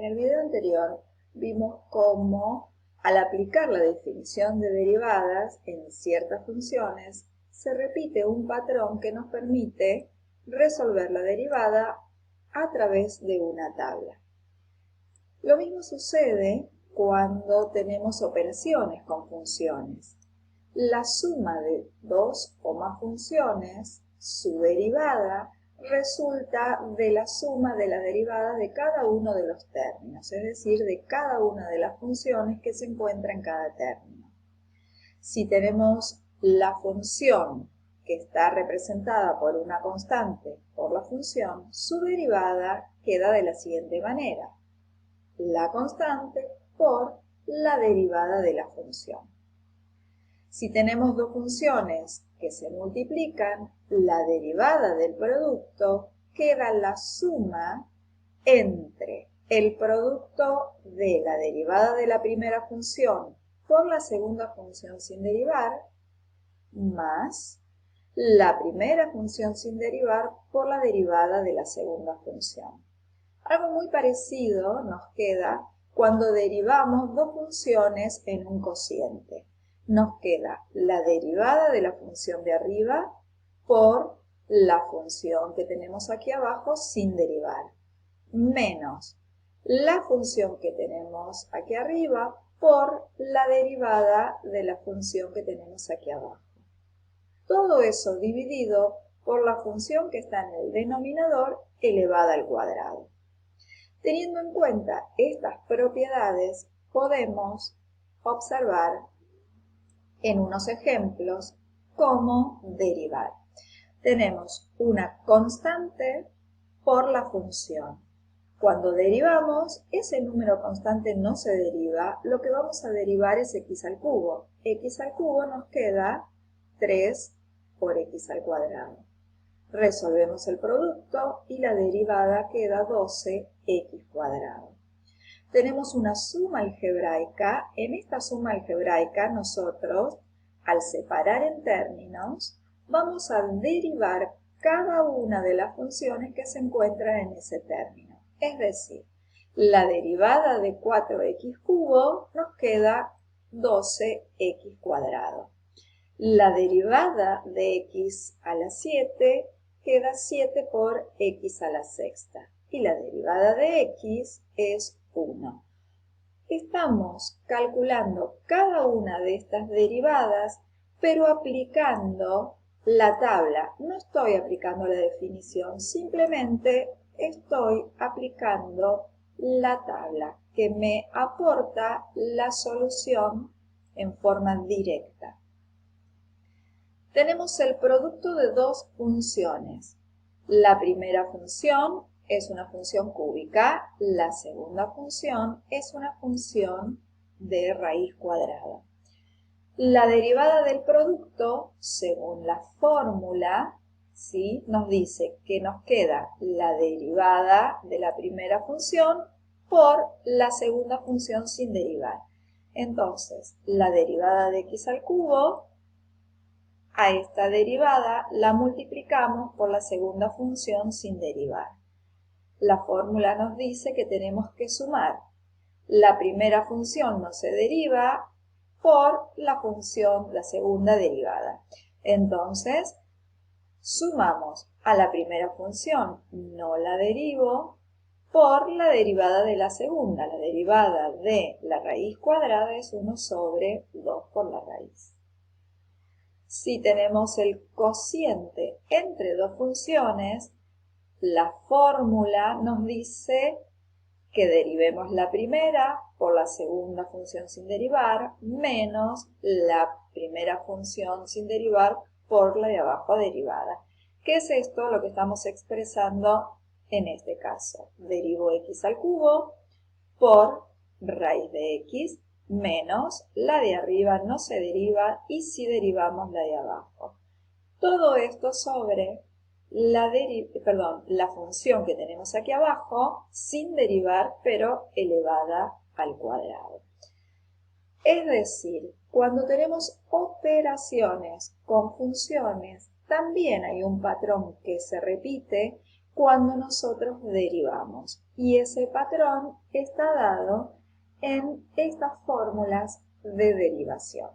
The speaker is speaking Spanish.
En el video anterior vimos cómo al aplicar la definición de derivadas en ciertas funciones se repite un patrón que nos permite resolver la derivada a través de una tabla. Lo mismo sucede cuando tenemos operaciones con funciones. La suma de dos o más funciones, su derivada, resulta de la suma de la derivada de cada uno de los términos, es decir, de cada una de las funciones que se encuentra en cada término. Si tenemos la función que está representada por una constante por la función, su derivada queda de la siguiente manera: la constante por la derivada de la función. Si tenemos dos funciones que se multiplican, la derivada del producto queda la suma entre el producto de la derivada de la primera función por la segunda función sin derivar más la primera función sin derivar por la derivada de la segunda función. Algo muy parecido nos queda cuando derivamos dos funciones en un cociente. Nos queda la derivada de la función de arriba por la función que tenemos aquí abajo sin derivar, menos la función que tenemos aquí arriba por la derivada de la función que tenemos aquí abajo. Todo eso dividido por la función que está en el denominador elevada al cuadrado. Teniendo en cuenta estas propiedades, podemos observar en unos ejemplos cómo derivar. Tenemos una constante por la función. Cuando derivamos, ese número constante no se deriva, lo que vamos a derivar es x al cubo. X al cubo nos queda 3 por x al cuadrado. Resolvemos el producto y la derivada queda 12x cuadrado. Tenemos una suma algebraica. En esta suma algebraica nosotros, al separar en términos, vamos a derivar cada una de las funciones que se encuentran en ese término. Es decir, la derivada de 4x cubo nos queda 12x cuadrado. La derivada de x a la 7 queda 7 por x a la sexta. Y la derivada de x es 1. Estamos calculando cada una de estas derivadas, pero aplicando la tabla. No estoy aplicando la definición, simplemente estoy aplicando la tabla que me aporta la solución en forma directa. Tenemos el producto de dos funciones. La primera función es una función cúbica, la segunda función es una función de raíz cuadrada. La derivada del producto, según la fórmula, ¿sí?, nos dice que nos queda la derivada de la primera función por la segunda función sin derivar. Entonces, la derivada de x al cubo, a esta derivada la multiplicamos por la segunda función sin derivar. La fórmula nos dice que tenemos que sumar. La primera función no se deriva por la segunda derivada. Entonces, sumamos a la primera función, no la derivo, por la derivada de la segunda. La derivada de la raíz cuadrada es 1 sobre 2 por la raíz. Si tenemos el cociente entre dos funciones, la fórmula nos dice que derivemos la primera por la segunda función sin derivar, menos la primera función sin derivar por la de abajo derivada. ¿Qué es esto? Lo que estamos expresando en este caso. Derivo x al cubo por raíz de x menos la de arriba no se deriva y si derivamos la de abajo. Todo esto sobre la función que tenemos aquí abajo sin derivar pero elevada al cuadrado. Es decir, cuando tenemos operaciones con funciones, también hay un patrón que se repite cuando nosotros derivamos. y ese patrón está dado en estas fórmulas de derivación.